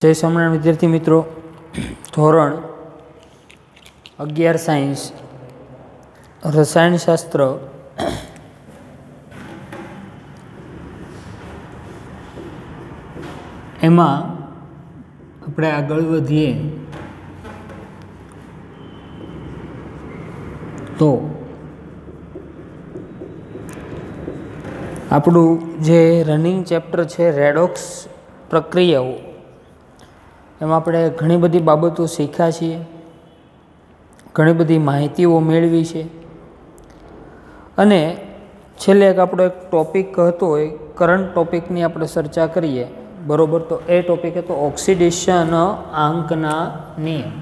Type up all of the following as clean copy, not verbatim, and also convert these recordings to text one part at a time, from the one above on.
जय स्वामिनारायण विद्यार्थी मित्रों, धोरण 11 साइंस रसायणशास्त्र एमां आपणे आगळ वधीए तो आपणुं जे रनिंग चेप्टर छे रेडॉक्स प्रक्रियाओ एमां आपणे घणी बधी बाबतो शीख्या छीए, घणी बधी माहितीओ मेळवी छे अने छेल्ले एक आपणो एक टॉपिक हतो ए करंट टॉपिकनी आपणे चर्चा करीए बरोबर। तो ए टॉपिक हतो ऑक्सिडेशन आंकना नियम।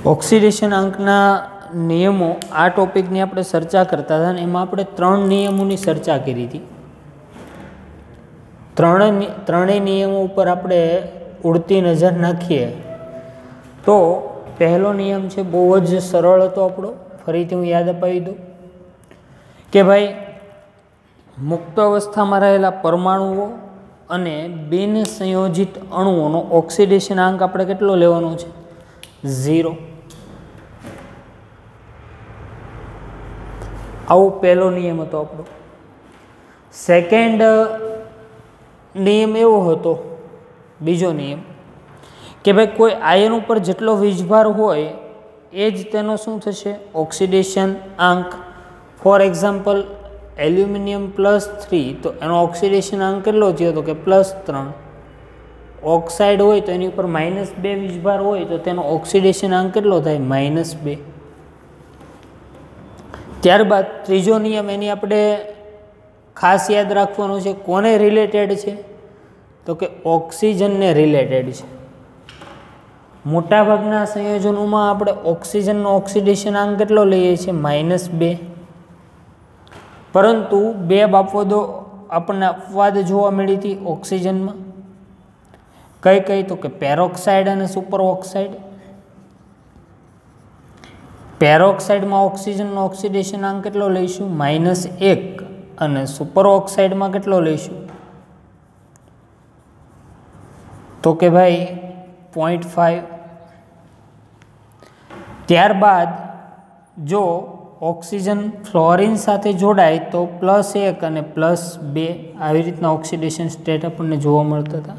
ऑक्सिडेशन आंकना नियमों आ टॉपिकनी आपणे चर्चा करता था। एमां आपणे 3 नियमोनी चर्चा करी थी। त्रणेय नियमों पर आपणे उड़ती नजर नाखीए तो पहलो नियम छे बहुत ज सरल हतो आपणो, फरीथी हूँ याद अपावी दूं के भाई मुक्त अवस्था में रहेला परमाणुओ अने बिन संयोजित अणुओनो ऑक्सिडेशन आंक आपणे केटलो लेवानो छे? 0। आवो पहलो नियम हतो आपणो। सेकंड नियम एवो हतो, बीजो नियम के भाई कोई आयन पर जेटलो वीजभार होय एज तेनो शुं थशे? ऑक्सिडेशन आंक। फॉर एक्जाम्पल एल्युमिनियम +3 तो एनो ऑक्सिडेशन आंक केटलो थयो तो के +3। ऑक्साइड होय तो एनी पर -2 वीजभार होय तो तेनो ऑक्सिडेशन आंक केटलो थाय? -2। त्यारबाद त्रीजो नियम एनी आपणे खास याद राखवानो छे। कोने रिलेटेड छे? तो के ऑक्सिजन ने रिलेटेड छे। मोटा भागना संयोजनोमां आपणे ऑक्सिजननो ऑक्सिडेशन आंक केटलो लईए छीए? -2। परंतु 2 बापदो आपणे अपवाद जोवा मळी थी ऑक्सिजनमां। कई कई तो के पेरोक्साइड अने सुपर ऑक्साइड। पेरोक्साइड में ऑक्सिजन नो ऑक्सिडेशन आंक केटलो लईशुं? -1 अने सुपर ऑक्साइड में केटलो लईशुं? तो के भाई 0.5। त्यारबाद जो ऑक्सिजन फ्लोरीन साथे जोड़ाय तो +1 अने +2 આવી રીતના ऑक्सिडेशन स्टेट આપણને જોવા મળતા હતા।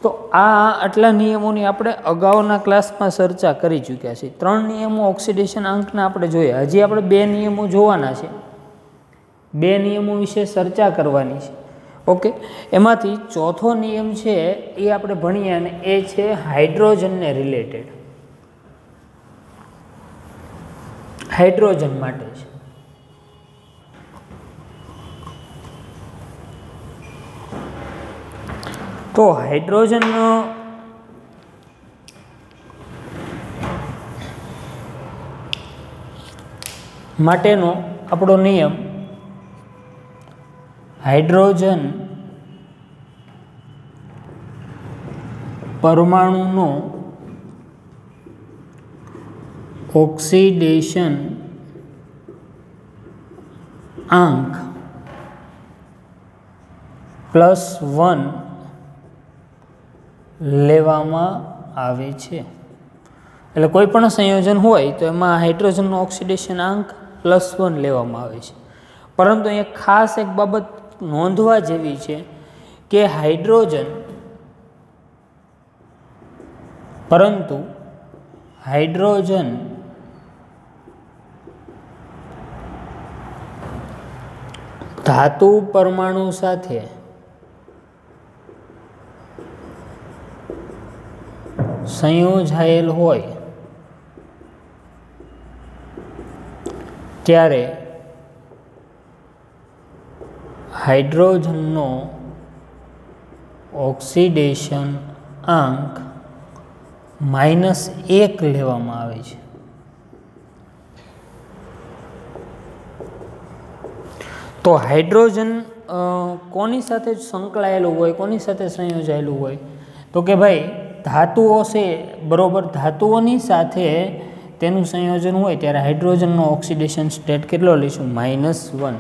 तो आटला नियमोनी आपणे अगाउना क्लासमां चर्चा करी चूक्या छे। 3 नियमों ऑक्सिडेशन आंकना आपणे जोया। हजी आपणे 2 नियमों जोवाना छे। 2 नियमों विषे चर्चा करवानी छे। ओके, एमांथी चौथो नियम छे ए आपणे भणीए अने ए छे हाइड्रोजन ने रिलेटेड। हाइड्रोजन माटे छे। तो हाइड्रोजन माटेनो आपणो नियम, हाइड्रोजन परमाणुनो ऑक्सिडेशन आंक +1 लेवामां आवे छे। एटले कोई पण संयोजन होय तो एमां हाइड्रोजन ऑक्सिडेशन आंक +1 लेवामां आवे छे। परंतु अहींया खास एक बाबत नोंधवा जेवी छे के हाइड्रोजन धातु परमाणु साथे संयोजायेल होय त्यारे हाइड्रोजननो ऑक्सिडेशन आंक -1 लेवामां आवे छे। तो हाइड्रोजन कोनी साथे संकळायेलुं होय, कोनी साथे संयोजायेलुं होय? तो के भाई ધાતુઓ છે બરોબર, ધાતુઓની સાથે તેનું સંયોજન હોય ત્યારે હાઇડ્રોજનનો ઓક્સિડેશન સ્ટેટ કેટલો લઈશું? -1.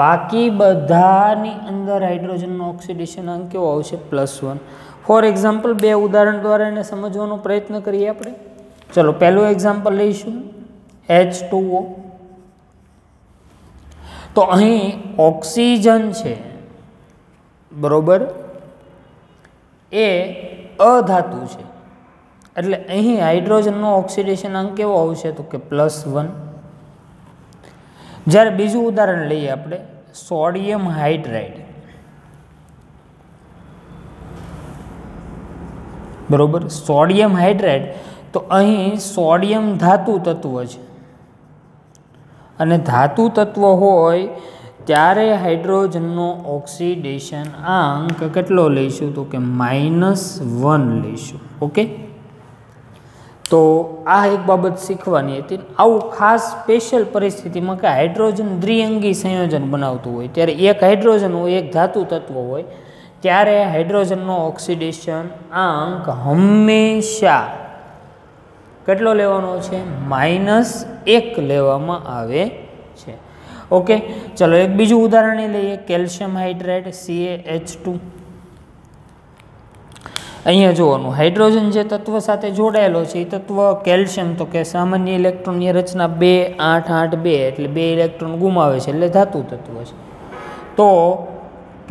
બાકી બધાની અંદર હાઇડ્રોજનનો ઓક્સિડેશન અંક કેવો આવશે? +1. ફોર એક્ઝામ્પલ 2 ઉદાહરણ દ્વારા એને સમજવાનો પ્રયત્ન કરીએ આપણે. ચલો પહેલું એક્ઝામ્પલ લઈશું, H2O. તો અહીં ઓક્સિજન છે બરોબર, એ અધાતુ છે, એટલે અહીં હાઇડ્રોજનનો ઓક્સિડેશન અંક કેવો આવશે? તો કે +1. જ્યારે બીજું ઉદાહરણ લઈએ આપણે, સોડિયમ હાઇડ્રાઇડ બરોબર. સોડિયમ હાઇડ્રાઇડ, તો અહીં સોડિયમ ધાતુ તત્વ છે, અને ધાતુ તત્વ હોય ત્યારે હાઇડ્રોજનનો ઓક્સિડેશન અંક કેટલો લઈશું? તો કે -1 લઈશું. ઓકે, તો આ એક બાબત શીખવાની હતી. આવું ખાસ સ્પેશિયલ પરિસ્થિતિમાં કે હાઇડ્રોજન દ્વિઅંગી સંયોજન બનાવતું હોય ત્યારે એક હાઇડ્રોજન હોય, એક ધાતુ તત્વ હોય, ત્યારે હાઇડ્રોજનનો ઓક્સિડેશન અંક હંમેશા કેટલો લેવાનો છે? -1 લેવામાં આવે છે. ઓકે, ચલો એક બીજું ઉદાહરણ લઈએ, કેલ્શિયમ હાઇડ્રાઇડ CaH2. અહીંયા જોવાનું, હાઇડ્રોજન જે તત્વ સાથે જોડાયેલો છે એ તત્વ કેલ્શિયમ, તો કે સામાન્ય ઇલેક્ટ્રોનની રચના 2 8 8 2, એટલે 2 ઇલેક્ટ્રોન ગુમાવે છે, એટલે ધાતુ તત્વ છે. તો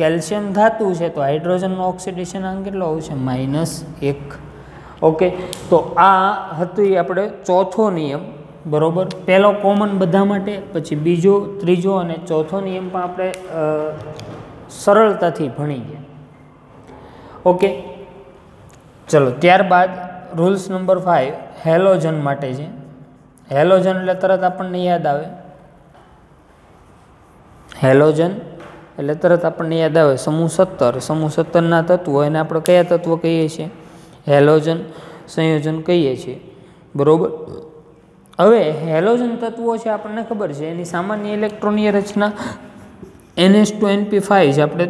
કેલ્શિયમ ધાતુ છે, તો હાઇડ્રોજનનો ઓક્સિડેશન અંક કેટલો આવશે? -1. ઓકે, તો આ હતું આપણે ચોથો નિયમ બરોબર. પહેલો કોમન બધા માટે, પછી બીજો, ત્રીજો અને ચોથો નિયમ પણ આપણે સરળતાથી ભણી ગયા. ઓકે, ચલો ત્યારબાદ રૂલ્સ નંબર 5 હેલોજન માટે છે. હેલોજન એટલે તરત આપણને યાદ આવે, હેલોજન એટલે તરત આપણને યાદ આવે સમૂહ 17. સમૂહ 17ના તત્વો, એને આપણે કયા તત્વો કહીએ છીએ? હેલોજન સંયોજન કહીએ છીએ બરોબર. હવે હેલોજન તત્વો છે આપણને ખબર છે, એની સામાન્ય ઇલેક્ટ્રોનીય રચના NH2NP5 છે. આપણે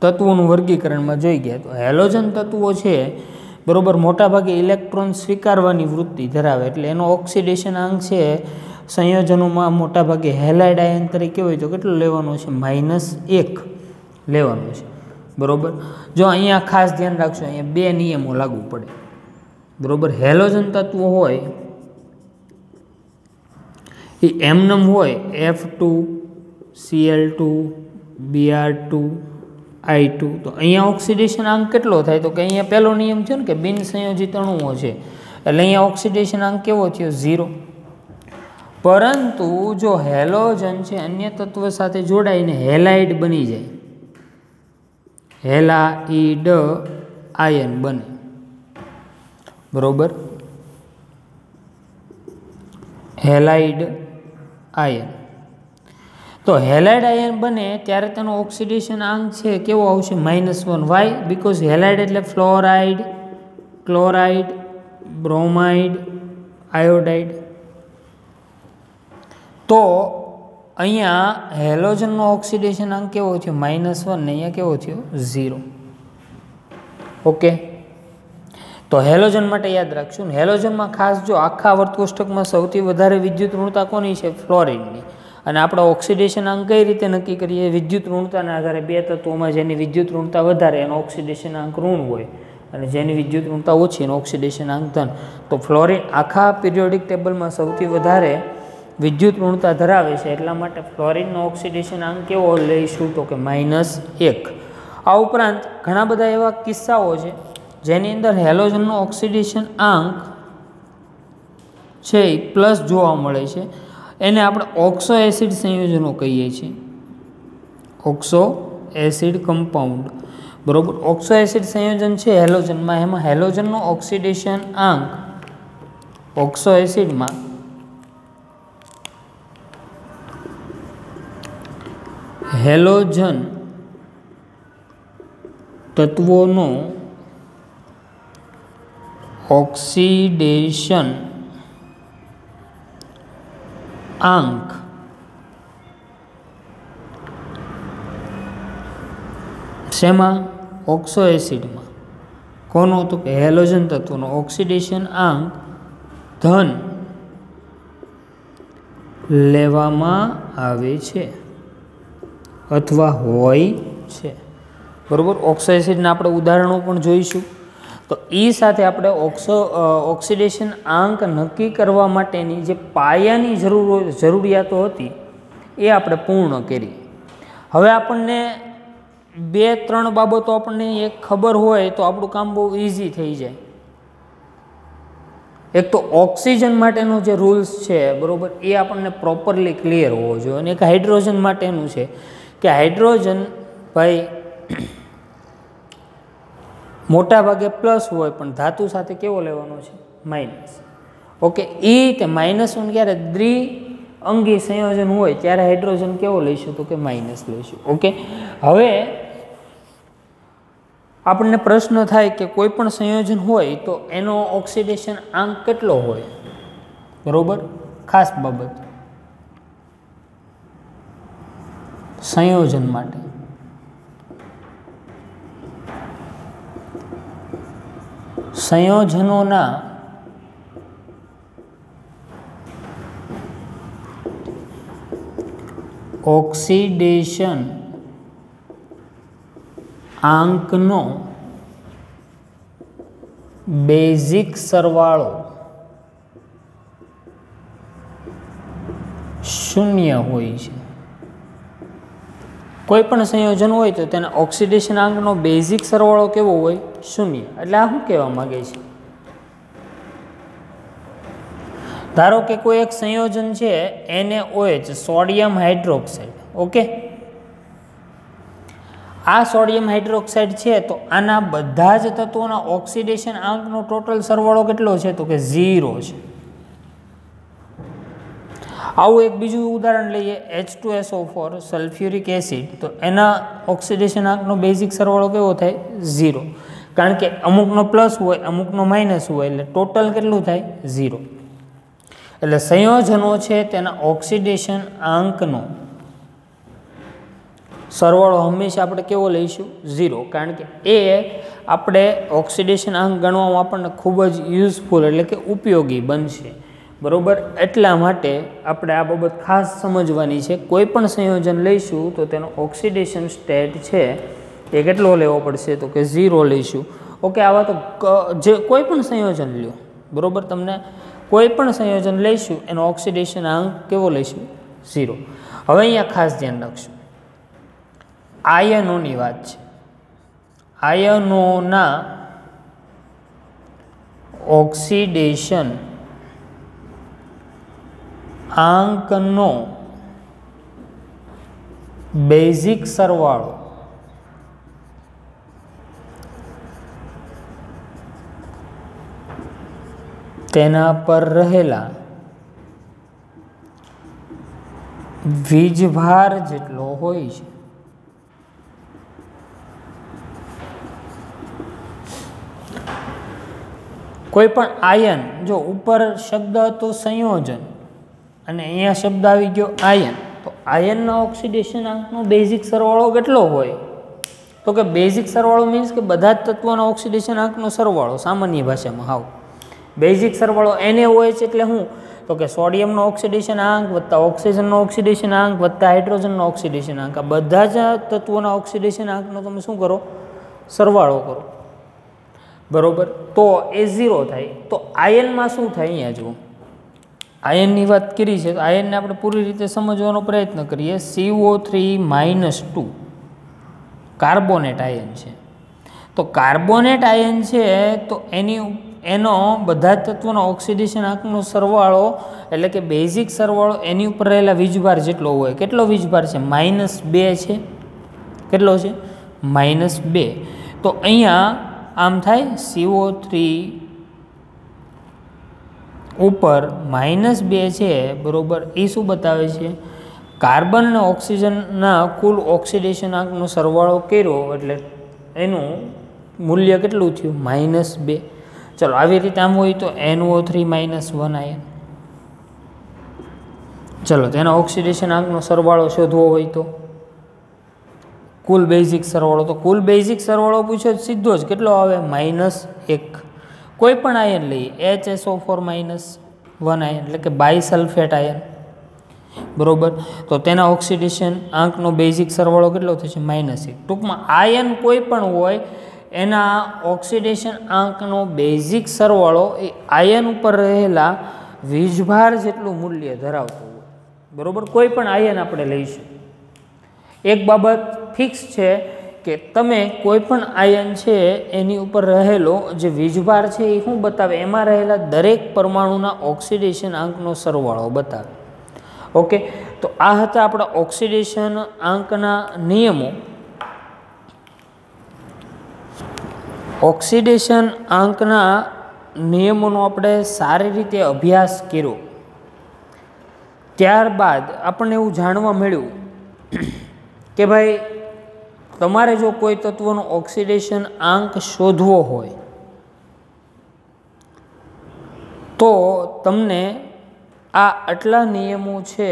તત્વોનું વર્ગીકરણમાં જોઈ ગયા. તો હેલોજન તત્વો છે બરોબર, મોટાભાગે ઇલેક્ટ્રોન સ્વીકારવાની વૃત્તિ ધરાવે, એટલે એનો ઓક્સિડેશન અંક છે સંયોજનોમાં મોટાભાગે હેલાઇડ આયન તરીકે હોય તો કેટલો લેવાનો છે? -1 લેવાનો છે બરોબર. જો અહીંયા ખાસ ધ્યાન રાખશો, અહીંયા 2 નિયમો લાગુ પડે બરોબર. હેલોજન તત્વો હોય એ એમનેમ હોય, F2Cl2 Br2 I2, તો અહીંયા ઓક્સિડેશન અંક કેટલો થાય? તો કે અહીંયા પહેલો નિયમ છે ને કે બિન સંયોજિત અણુઓ છે, એટલે અહીંયા ઓક્સિડેશન અંક કેવો થયો? 0. પરંતુ જો હેલોજન છે અન્ય તત્વ સાથે જોડાઈને હેલાઇડ બની જાય, હેલાઇડ આયન બને બરોબર, હેલાઇડ આયન. તો હેલાઇડ આયન બને ત્યારે તેનો ઓક્સિડેશન અંક છે કેવો આવશે? -1. વાય? બીકોઝ હેલાઇડ એટલે ફ્લોરાઇડ, ક્લોરાઇડ, બ્રોમાઇડ, આયોડાઇડ. તો અહીંયા હેલોજનનો ઓક્સિડેશન અંક કેવો થયો? -1, ને અહીંયા કેવો થયો? 0. ઓકે, તો હેલોજન માટે યાદ રાખશું. હેલોજનમાં ખાસ જો આખા વર્તકોષ્ટકમાં સૌથી વધારે વિદ્યુત ઋણતા કોની છે? ફ્લોરિનની. અને આપણે ઓક્સિડેશન અંક કઈ રીતે નક્કી કરીએ? વિદ્યુત ઋણતાના આધારે. 2 તત્વોમાં જેની વિદ્યુત ઋણતા વધારે એનો ઓક્સિડેશન અંક ઋણ હોય, અને જેની વિદ્યુત ઋણતા ઓછી એનો ઓક્સિડેશન અંક ધન. તો ફ્લોરિન આખા પિરિયોડિક ટેબલમાં સૌથી વધારે વિદ્યુત ઋણતા ધરાવે છે, એટલા માટે ફ્લોરિનનો ઓક્સિડેશન અંક કેવો લઈશું? તો કે -1. આ ઉપરાંત ઘણા બધા એવા કિસ્સાઓ છે જેની અંદર હેલોજનનો ઓક્સિડેશન અંક છે એ પ્લસ જોવા મળે છે. એને આપણે ઓક્સો એસિડ સંયોજનો કહીએ છીએ, ઓક્સો એસિડ કમ્પાઉન્ડ બરોબર. ઓક્સો એસિડ સંયોજન છે હેલોજનમાં, એમાં હેલોજનનો ઓક્સિડેશન અંક ઓક્સો એસિડમાં હેલોજન તત્વોનો ઓક્સિડેશન અંક શેમાં? ઓક્સો એસિડમાં. કોનો? તો કે હેલોજન તત્વનો ઓક્સિડેશન આંક ધન લેવામાં આવે છે અથવા હોય છે, બરાબર. ઓક્સાઇડના આપણે ઉદાહરણો પણ જોઈશું. તો એ સાથે આપણે ઓક્સિડેશન આંક નક્કી કરવા માટેની જે પાયાની જરૂરિયાતો હતી એ આપણે પૂર્ણ કરી. હવે આપણને 2-3 બાબતો આપણને એક ખબર હોય તો આપણું કામ બહુ ઇઝી થઈ જાય. એક તો ઓક્સિજન માટેનો જે રૂલ્સ છે, બરાબર, એ આપણને પ્રોપરલી ક્લિયર હોવો જોઈએ. અને એક હાઇડ્રોજન માટેનું છે કે હાઇડ્રોજન ભાઈ મોટા ભાગે પ્લસ હોય પણ ધાતુ સાથે કેવો લેવાનો છે? માઇનસ. ઓકે, એ તે -1 ક્યારે દ્વિઅંગી સંયોજન હોય ત્યારે હાઇડ્રોજન કેવો લઈશું? તો કે માઇનસ લઈશું. ઓકે, હવે આપણને પ્રશ્ન થાય કે કોઈ પણ સંયોજન હોય તો એનો ઓક્સિડેશન આંક કેટલો હોય? બરોબર, ખાસ બાબત સંયોજન માટે સંયોજનોના ઓક્સિડેશન આંકનો બેઝિક સરવાળો 0 હોય છે. કોઈ પણ સંયોજન હોય તો તેના ઓક્સિડેશન આંકનો બેઝિક સરવાળો કેવો હોય? 0. એટલે આ શું કહેવા માંગે છે? ધારો કે કોઈ એક સંયોજન છે NaOH, સોડિયમ હાઇડ્રોક્સાઇડ. ઓકે, આ સોડિયમ હાઇડ્રોક્સાઇડ છે તો આના બધા જ તત્વોના ઓક્સિડેશન આંકનો ટોટલ સરવાળો કેટલો છે? તો કે 0 છે. આવું એક બીજું ઉદાહરણ લઈએ, H2SO4 સલ્ફ્યુરિક એસિડ. તો એના ઓક્સિડેશન આંકનો બેઝિક સરવાળો કેવો થાય? 0. કારણ કે અમુકનો પ્લસ હોય, અમુકનો માઇનસ હોય, એટલે ટોટલ કેટલું થાય? 0. એટલે સંયોજનો છે તેના ઓક્સિડેશન આંકનો સરવાળો હંમેશા આપણે કેવો લઈશું? 0. કારણ કે એ આપણે ઓક્સિડેશન આંક ગણવામાં આપણને ખૂબ જ યુઝફુલ એટલે કે ઉપયોગી બનશે, બરાબર. એટલા માટે આપણે આ બાબત ખાસ સમજવાની છે. કોઈ પણ સંયોજન લઈશું તો તેનો ઓક્સિડેશન સ્ટેટ છે એ કેટલો લેવો પડશે? તો કે 0 લઈશું. ઓકે, આવા તો જે કોઈ પણ સંયોજન લ્યો, બરાબર, તમને કોઈ પણ સંયોજન લઈશું એનો ઓક્સિડેશન આંક કેવો લઈશું? 0. હવે અહીંયા ખાસ ધ્યાન રાખશું, આયનોની વાત છે. આયનોના ઓક્સિડેશન આંકનો બેઝિક સરવાળો તેના પર રહેલા વીજભાર જેટલો હોય છે. કોઈ પણ આયન, જો ઉપર શબ્દ હતો સંયોજન અને અહીંયા શબ્દ આવી ગયો આયન, તો આયનના ઓક્સિડેશન આંકનો બેઝિક સરવાળો કેટલો હોય? તો કે બેઝિક સરવાળો મીન્સ કે બધા જ તત્વોના ઓક્સિડેશન આંકનો સરવાળો. સામાન્ય ભાષામાં હાવ બેઝિક સરવાળો NaOH એટલે શું? તો કે સોડિયમનો ઓક્સિડેશન આંક વત્તા ઓક્સિજનનો ઓક્સિડેશન આંક વત્તા હાઇડ્રોજનનો ઓક્સિડેશન આંક. આ બધા જ તત્વોના ઓક્સિડેશન આંકનો તમે શું કરો? સરવાળો કરો, બરોબર. તો એ 0 થાય. તો આયનમાં શું થાય? અહીંયા જુઓ, આયનની વાત કરી છે તો આયનને આપણે પૂરી રીતે સમજવાનો પ્રયત્ન કરીએ. CO3-2 કાર્બોનેટ આયન છે. તો કાર્બોનેટ આયન છે તો એનો બધા તત્વોના ઓક્સિડેશન આંકનો સરવાળો એટલે કે બેઝિક સરવાળો એની ઉપર રહેલા વીજભાર જેટલો હોય. કેટલો વીજભાર છે? -2 છે. કેટલો છે? -2. તો અહીંયા આમ થાય CO3 ઉપર -2 છે, બરોબર. એ શું બતાવે છે? કાર્બન અને ઓક્સિજનના કુલ ઓક્સિડેશન આંકનો સરવાળો કર્યો એટલે એનું મૂલ્ય કેટલું થયું? -2. ચલો, આવી રીતે આમ હોય તો NO3-1 આયન. ચલો, તેના ઓક્સિડેશન આંકનો સરવાળો શોધવો હોય તો કુલ બેઝિક સરવાળો, તો કુલ બેઝિક સરવાળો પૂછ્યો સીધો જ કેટલો આવે -1. કોઈ પણ આયન લઈએ HSO4 -1 આયન એટલે કે બાયસલ્ફેટ આયન, બરોબર, તો તેના ઓક્સિડેશન આંકનો બેઝિક સરવાળો કેટલો થશે -1. ટૂંકમાં આયન કોઈ પણ હોય એના ઓક્સિડેશન આંકનો બેઝિક સરવાળો એ આયન ઉપર રહેલા વીજભાર જેટલું મૂલ્ય ધરાવતું હોય, બરોબર. કોઈ પણ આયન આપણે લઈશું, એક બાબત ફિક્સ છે કે તમે કોઈ પણ આયન છે એની ઉપર રહેલો જે વીજભાર છે એ શું બતાવે, એમાં રહેલા દરેક પરમાણુના ઓક્સિડેશન આંકનો સરવાળો બતાવે. ઓકે, તો આ હતા આપણા ઓક્સિડેશન આંકના નિયમો. ઓક્સિડેશન આંકના નિયમોનો આપણે સારી રીતે અભ્યાસ કર્યો. ત્યારબાદ આપણને એવું જાણવા મળ્યું કે ભાઈ તમારે જો કોઈ તત્વનો ઓક્સિડેશન આંક શોધવો હોય તો તમને આ આટલા નિયમો છે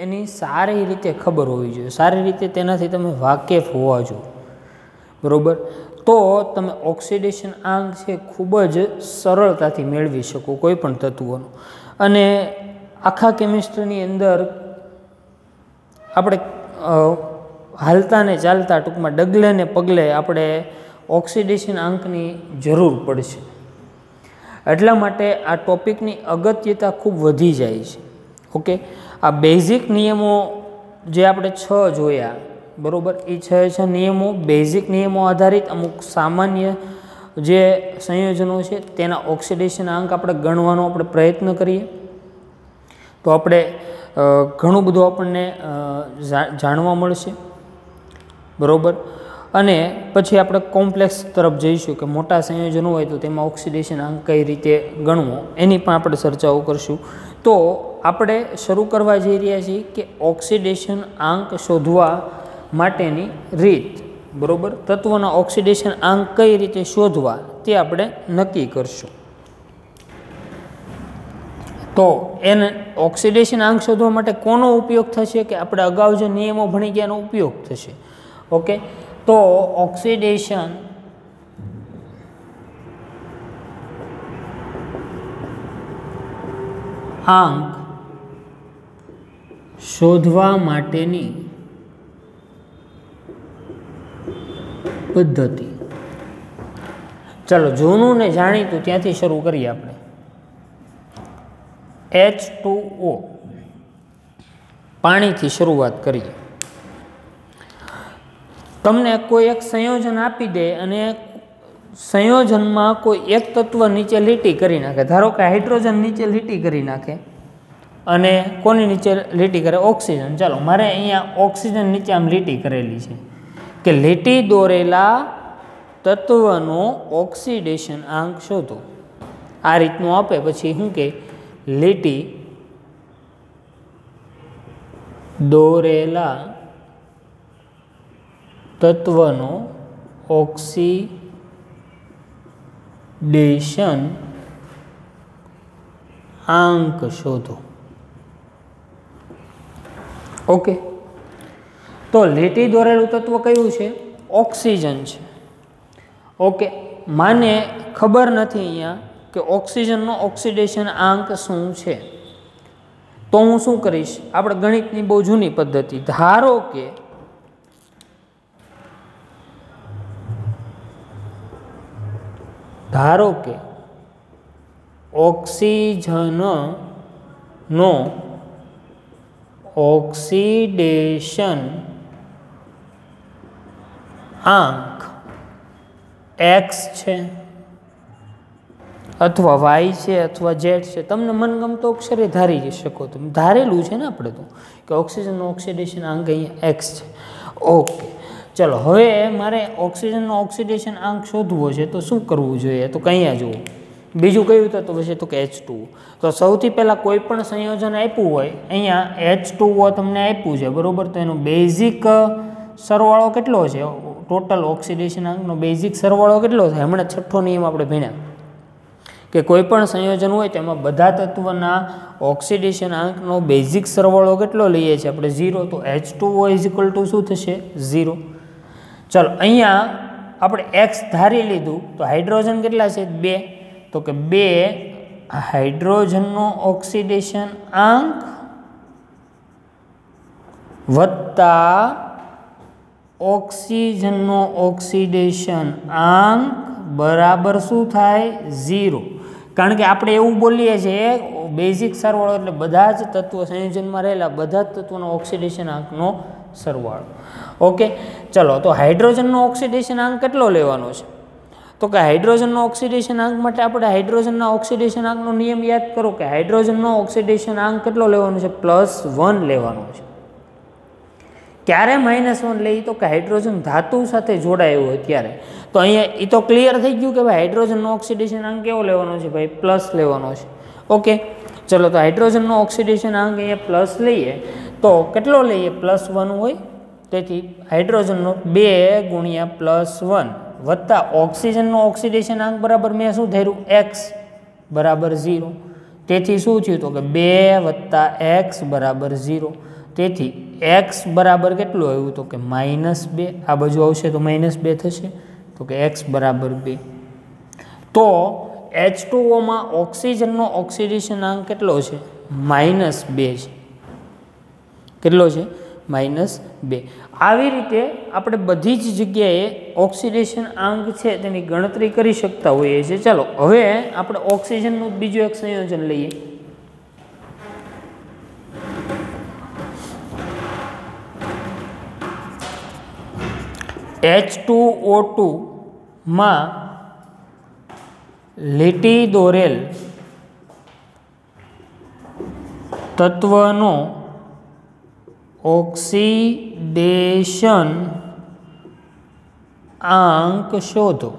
એની સારી રીતે ખબર હોવી જોઈએ, સારી રીતે તેનાથી તમે વાકેફ હોવા જોઈએ, બરાબર. તો તમે ઓક્સિડેશન આંક છે ખૂબ જ સરળતાથી મેળવી શકો કોઈ પણ તત્વોનો. અને આખા કેમિસ્ટ્રીની અંદર આપણે હાલતા ને ચાલતા ટૂંકમાં ડગલે ને પગલે આપણે ઓક્સિડેશન આંકની જરૂર પડશે. એટલા માટે આ ટોપિકની અગત્યતા ખૂબ વધી જાય છે. ઓકે, આ બેઝિક નિયમો જે આપણે 6 જોયા, બરાબર, એ 6 નિયમો બેઝિક નિયમો આધારિત અમુક સામાન્ય જે સંયોજનો છે તેના ઓક્સિડેશન આંક આપણે ગણવાનો આપણે પ્રયત્ન કરીએ તો આપણે ઘણું બધું આપણને જાણવા મળશે, બરાબર. અને પછી આપણે કોમ્પ્લેક્સ તરફ જઈશું કે મોટા સંયોજનો હોય તો તેમાં ઓક્સિડેશન આંક કઈ રીતે ગણવો એની પણ આપણે ચર્ચાઓ કરશું. તો આપણે શરૂ કરવા જઈ રહ્યા છીએ કે ઓક્સિડેશન આંક શોધવા માટેની રીત, બરાબર. તત્વના ઓક્સિડેશન આંક કઈ રીતે શોધવા તે આપણે નક્કી કરશું. તો એને ઓક્સિડેશન આંક શોધવા માટે કોનો ઉપયોગ થશે કે આપણે અગાઉ જે નિયમો ભણી ગયા એનો ઉપયોગ થશે. ઓકે, તો ઓક્સિડેશન આંક શોધવા માટેની પદ્ધતિ. ચાલો જૂનું ને જાણીતું ત્યાંથી શરૂ કરીએ આપણે. H2O પાણીથી શરૂઆત કરીએ. તમને કોઈ એક સંયોજન આપી દે અને સંયોજનમાં કોઈ એક તત્વ નીચે લીટી કરી નાખે, ધારો કે હાઇડ્રોજન નીચે લીટી કરી નાખે અને કોની નીચે લીટી કરે, ઓક્સિજન. ચાલો મારે અહીંયા ઓક્સિજન નીચે આમ લીટી કરેલી છે કે લીટી દોરેલા તત્વનો ઓક્સિડેશન આંક શોધો. આ રીતનું આપે પછી શું કે લીટી દોરેલા તત્વનો ઓક્સિડેશન આંક શોધો. ઓકે, તો લીટી દોરેલું તત્વ કયું છે? ઓક્સિજન છે. ઓકે, માને ખબર નથી અહીંયા કે ઓક્સિજનનો ઓક્સિડેશન આંક શું છે, તો હું શું કરીશ, આપણે ગણિતની બહુ જૂની પદ્ધતિ, ધારો કે ઓક્સિજનનો ઓક્સિડેશન આંક x છે અથવા y છે અથવા z છે, તમને મનગમતો અક્ષરે ધારી શકો. તમે ધારેલું છે ને આપણે તો કે ઓક્સિજનનો ઓક્સિડેશન આંક અહીંયા x છે. ઓકે, ચલો હવે મારે ઓક્સિજનનો ઓક્સિડેશન આંક શોધવો છે તો શું કરવું જોઈએ, તો કઅહીંયા જુઓ, બીજું કયું તત્વ છે તો કે H2O. તો સૌથી પહેલાં કોઈ પણ સંયોજન આપ્યું હોય, અહીંયા H2O તમને આપ્યું છે, બરાબર, તો એનો બેઝિક સરવાળો કેટલો છે, ટોટલ ઓક્સિડેશન આંકનો બેઝિક સરવાળો કેટલો છે, હમણાં 6થો નિયમ આપણે ભણ્યા કે કોઈ પણ સંયોજન હોય તેમાં બધા તત્વના ઓક્સિડેશન આંકનો બેઝિક સરવાળો કેટલો લઈએ છીએ આપણે 0, તો H2O ઇઝ ઇક્વલ ટુ શું થશે 0. ચલો અહીંયા આપણે x ધારી લીધું તો હાઇડ્રોજન કેટલા છે 2 તો કે 2 હાઇડ્રોજનનો ઓક્સિડેશન આંક વત્તા ઓક્સિજનનો ઓક્સિડેશન આંક બરાબર શું થાય 0 કારણ કે આપણે એવું બોલીએ છીએ બેઝિક સરવાળો એટલે બધા જ તત્વો સંયોજનમાં રહેલા બધા જ તત્વોનો ઓક્સિડેશન આંકનો સરવાળો ઓકે ચલો તો હાઇડ્રોજનનો ઓક્સિડેશન આંક કેટલો લેવાનો છે તો કે હાઇડ્રોજનનો ઓક્સિડેશન આંક માટે આપણે હાઇડ્રોજનના ઓક્સિડેશન આંકનો નિયમ યાદ કરો કે હાઇડ્રોજનનો ઓક્સિડેશન આંક કેટલો લેવાનો છે +1 લેવાનો છે ક્યારે -1 લઈએ તો કે હાઇડ્રોજન ધાતુ સાથે જોડાયું હોય ત્યારે તો અહીંયા એ તો ક્લિયર થઈ ગયું કે ભાઈ હાઇડ્રોજનનો ઓક્સિડેશન આંક કેવો લેવાનો છે ભાઈ પ્લસ લેવાનો છે ઓકે ચલો તો હાઇડ્રોજનનો ઓક્સિડેશન આંક અહીંયા પ્લસ લઈએ તો કેટલો લઈએ +1 હોય તેથી હાઇડ્રોજનનો 2 × +1 વત્તા ઓક્સિજનનો ઓક્સિડેશન આંક બરાબર મેં શું ધાર્યું x બરાબર 0 તેથી શું થયું તો કે 2 + x બરાબર 0 તેથી x બરાબર કેટલું આવ્યું તો કે -2 આ બાજુ આવશે તો -2 થશે તો કે x બરાબર 2 તો H2O માં ઓક્સિજનનો ઓક્સિડેશન આંક કેટલો છે -2 છે કેટલો છે -2 આવી રીતે આપણે બધી જ જગ્યાએ ઓક્સિડેશન આંક છે તેની ગણતરી કરી શકતા હોઈએ છીએ ચાલો હવે આપણે ઓક્સિજનનું બીજું એક સંયોજન લઈએ H2O2 માં લીટી દોરેલ તત્વનો ઓક્સિડેશન આંક શોધો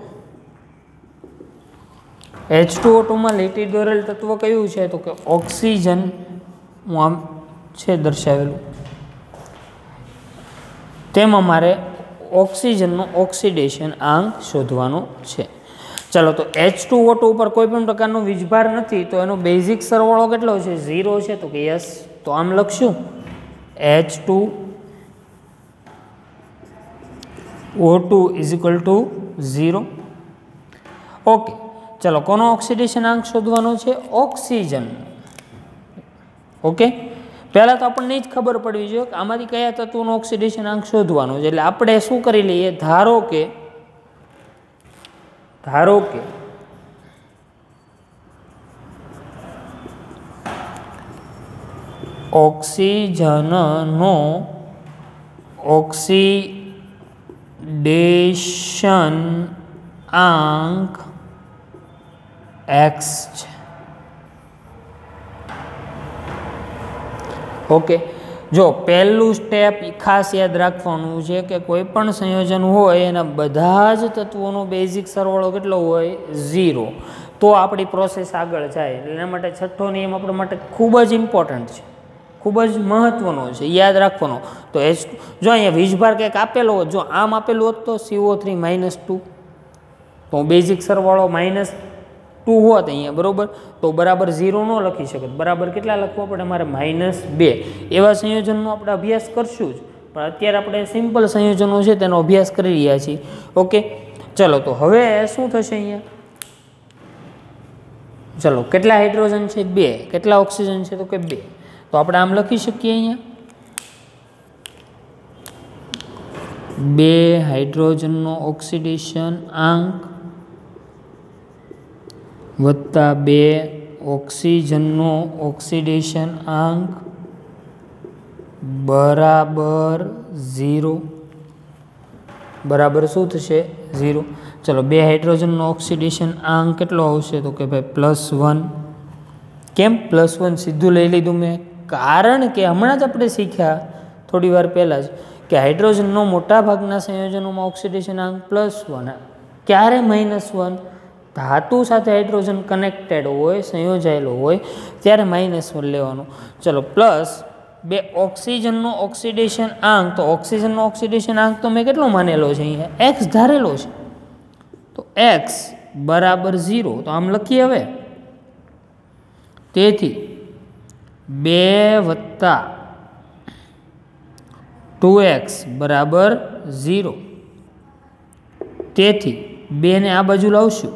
H2O2 માં લીટી દોરેલ તત્વ કયું છે તો કે ઓક્સિજન આમ છે દર્શાવેલું તેમાં મારે ઓક્સિજનનો ઓક્સિડેશન આંક શોધવાનો છે ચાલો તો H2O2 ઉપર કોઈ પણ પ્રકારનો વીજભાર નથી તો એનો બેઝિક સરવાળો કેટલો છે 0 છે તો કે યસ તો આમ લખશું H2O2 = 0 ઓકે ચલો કોનો ઓક્સિડેશન આંક શોધવાનો છે ઓક્સિજન ઓકે પહેલાં તો આપણને જ ખબર પડવી જોઈએ કે આમાંથી કયા તત્વોનો ઓક્સિડેશન આંક શોધવાનો છે એટલે આપણે શું કરી લઈએ ધારો કે ઓક્સિજનનો ઓક્સિડેશન આંક x છે ઓકે જો પહેલું સ્ટેપ ખાસ યાદ રાખવાનું છે કે કોઈ પણ સંયોજન હોય એના બધા જ તત્વોનો બેઝિક સરવાળો કેટલો હોય 0 તો આપણી પ્રોસેસ આગળ જાય એના માટે છઠ્ઠો નિયમ આપણા માટે ખૂબ જ ઇમ્પોર્ટન્ટ છે ખૂબ જ મહત્વનો છે યાદ રાખવાનો તો જો અહીંયા વીજભાર કંઈક આપેલો હોત જો આમ આપેલું હોત તો CO3 -2 તો બેઝિક સરવાળો -2 હોત અહીંયા બરાબર તો બરાબર 0 ન લખી શકત બરાબર કેટલા લખવા પડે મારે -2 એવા સંયોજનનો આપણે અભ્યાસ કરશું જ પણ અત્યારે આપણે સિમ્પલ સંયોજનો છે તેનો અભ્યાસ કરી રહ્યા છીએ ઓકે ચલો તો હવે શું થશે અહીંયા ચલો કેટલા હાઇડ્રોજન છે 2 કેટલા ઓક્સિજન છે તો કે 2 તો આપણે આમ લખી શકીએ અહીંયા 2 હાઇડ્રોજનનો ઓક્સિડેશન આંક વત્તા 2 ઓક્સિજનનો ઓક્સિડેશન આંક બરાબર 0 બરાબર શું થશે 0 ચલો 2 હાઇડ્રોજનનો ઓક્સિડેશન આંક કેટલો આવશે તો કે ભાઈ +1 કેમ +1 સીધું લઈ લીધું મેં કારણ કે હમણાં જ આપણે શીખ્યા થોડી વાર પહેલાં જ કે હાઇડ્રોજનનો મોટા ભાગના સંયોજનોમાં ઓક્સિડેશન આંક +1 ક્યારે -1 ધાતુ સાથે હાઇડ્રોજન કનેક્ટેડ હોય સંયોજાયેલો હોય ત્યારે -1 લેવાનું ચલો પ્લસ 2 ઓક્સિજનનો ઓક્સિડેશન આંક તો ઓક્સિજનનો ઓક્સિડેશન આંક તો મેં કેટલો માનેલો છે અહીંયા x ધારેલો છે તો x બરાબર 0 તો આમ લખીએ હવે તેથી 2 + 2x બરાબર 0 તેથી 2 ને આ બાજુ લાવશું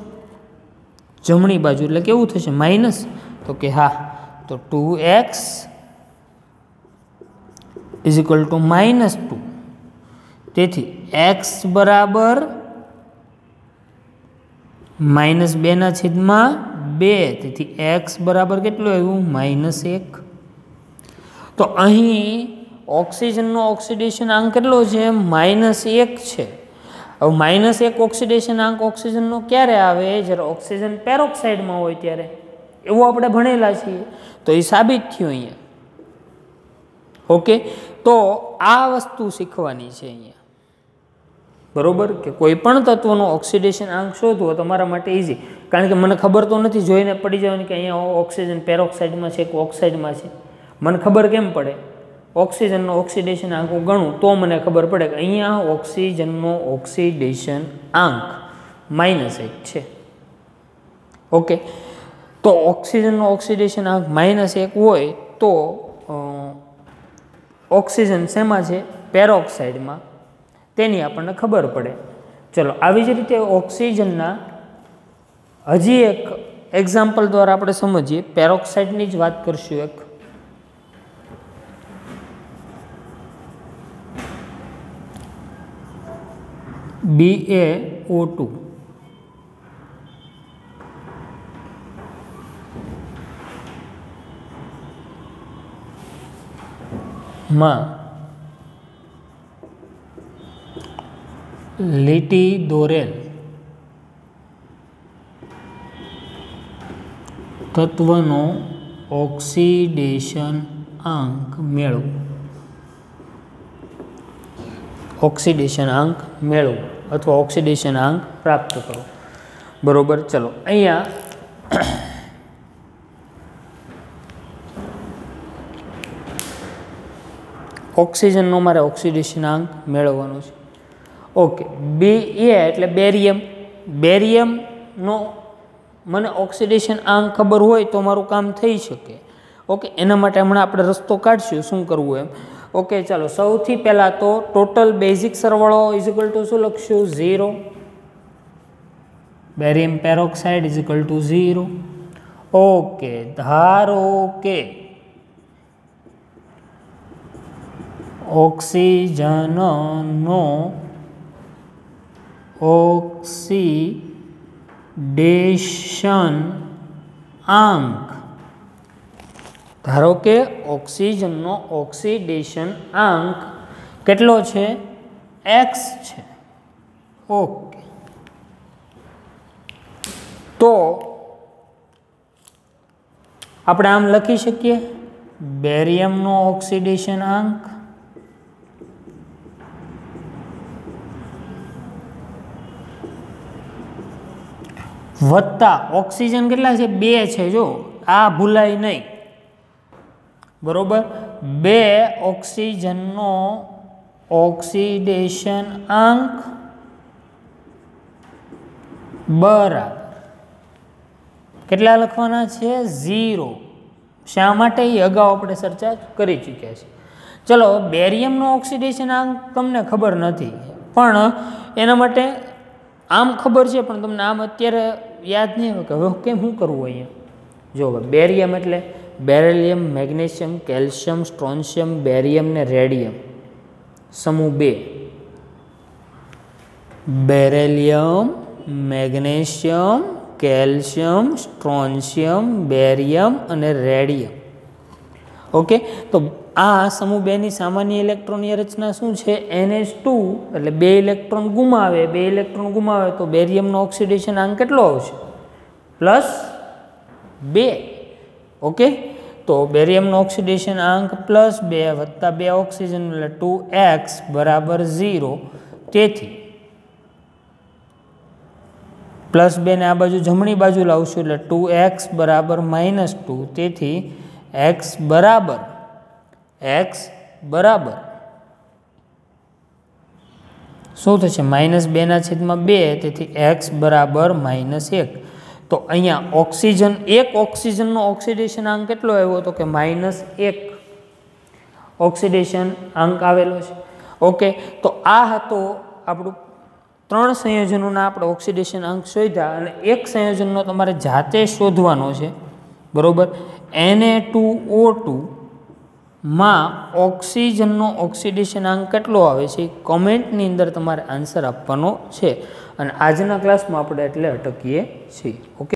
જમણી બાજુ એટલે કેવું થશે માઇનસ, તો કે હા, તો 2x ઇઝ ઇક્વલ ટુ -2. તેથી x બરાબર -2/2, તેથી x બરાબર કેટલું આવ્યું -1. તો અહીં ઓક્સિજનનો ઓક્સિડેશન આંક કેટલો છે -1 છે. હવે -1 ઓક્સિડેશન આંક ઓક્સિજનનો ક્યારે આવે જ્યારે ઓક્સિજન પેરોક્સાઇડમાં હોય ત્યારે, એવું આપણે ભણેલા છીએ. તો એ સાબિત થયું અહીંયા. ઓકે, તો આ વસ્તુ શીખવાની છે અહીંયા, બરોબર, કે કોઈ પણ તત્વનો ઓક્સિડેશન આંક શોધવો તમારા માટે ઇઝી. કારણ કે મને ખબર તો નથી, જોઈને પડી જવાની કે અહીંયા ઓક્સિજન પેરોક્સાઇડમાં છે કે ઓક્સાઇડમાં છે. મને ખબર કેમ પડે? ઓક્સિજનનો ઓક્સિડેશન આંક હું ગણું તો મને ખબર પડે કે અહીંયા ઓક્સિજનનો ઓક્સિડેશન આંક -1 છે. ઓકે, તો ઓક્સિજનનો ઓક્સિડેશન આંક -1 હોય તો ઓક્સિજન શેમાં છે? પેરોક્સાઇડમાં. તેની આપણને ખબર પડે. ચલો, આવી જ રીતે ઓક્સિજનના હજી એક એક્ઝામ્પલ દ્વારા આપણે સમજીએ. પેરોક્સાઇડની જ વાત કરશું એક. BaO2 માં લીટી દોરેલ તત્વનો ઓક્સિડેશન આંક મેળવો. ઓક્સિડેશન આંક મેળવો અથવા ઓક્સિડેશન આંક પ્રાપ્ત કરો. બરોબર, ચલો અહીંયા ઓક્સિજનનો મારે ઓક્સિડેશન આંક મેળવવાનો છે. ઓકે, Ba એટલે બેરિયમ. બેરિયમનો મને ઓક્સિડેશન આંક ખબર હોય તો મારું કામ થઈ શકે. ઓકે, એના માટે હમણાં આપણે રસ્તો કાઢશું શું કરવું એમ. ઓકે, ચાલો, સૌથી પહેલાં તો ટોટલ બેઝિક સરવાળો ઇઝ ઇક્વલ ટુ શું લખશું? 0. Barium peroxide is equal to 0. Okay, ધારો કે ઓક્સિજનનો ઓક્સિડેશન આંક, ધારો કે ઓક્સિજનનો ઓક્સિડેશન આંક કેટલો છે? x છે. ઓકે, તો આપણે આમ લખી શકીએ બેરિયમનો ઓક્સિડેશન આંક વત્તા ઓક્સિજન કેટલા છે? 2 છે. જો આ ભૂલાય નહીં, બરોબર. 2 ઓક્સિજનનો ઓક્સિડેશન આંક બરાબર કેટલા લખવાના છે? 0. શા માટે? એ અગાઉ આપણે ચર્ચા કરી ચૂક્યા છીએ. ચલો, બેરિયમનો ઓક્સિડેશન આંક તમને ખબર નથી, પણ એના માટે આમ ખબર છે, પણ તમને આમ અત્યારે યાદ નહીં આવે કે હવે કેમ શું કરવું અહીંયા. જો બેરિયમ એટલે બેરિલિયમ, મેગ્નેશિયમ, કેલ્શિયમ, સ્ટ્રોન્શિયમ, બેરિયમ ને રેડિયમ, સમૂહ 2. બેરિલિયમ, મેગ્નેશિયમ, કેલ્શિયમ, સ્ટ્રોન્શિયમ, બેરિયમ અને રેડિયમ. ઓકે, તો આ સમૂહ 2 ની સામાન્ય ઇલેક્ટ્રોનની રચના શું છે? NH2. એટલે 2 ઇલેક્ટ્રોન ગુમાવે. 2 ઇલેક્ટ્રોન ગુમાવે તો બેરિયમનો ઓક્સિડેશન આંક કેટલો આવશે? +2. ઓકે, તો બેરિયમનો ઓક્સિડેશન આંક +2 વત્તા 2 ઓક્સિજન એટલે 2x બરાબર 0. તેથી +2 ને આ બાજુ જમણી બાજુ લાવશું એટલે 2x બરાબર -2. તેથી x બરાબર શું થશે? -2/2. તેથી x બરાબર -1. તો અહીંયા ઓક્સિજન, એક ઓક્સિજનનો ઓક્સિડેશન આંક કેટલો આવ્યો? તો કે -1 ઓક્સિડેશન આંક આવેલો છે. ઓકે, તો આ હતો આપણું 3 સંયોજનોના આપણે ઓક્સિડેશન અંક શોધ્યા અને એક સંયોજનનો તમારે જાતે શોધવાનો છે, બરાબર. Na2O2 માં ઓક્સિજનનો ઓક્સિડેશન અંક કેટલો આવે છે કમેન્ટની અંદર તમારે આન્સર આપવાનો છે. અને આજના ક્લાસમાં આપણે એટલે અટકીએ છીએ. ઓકે.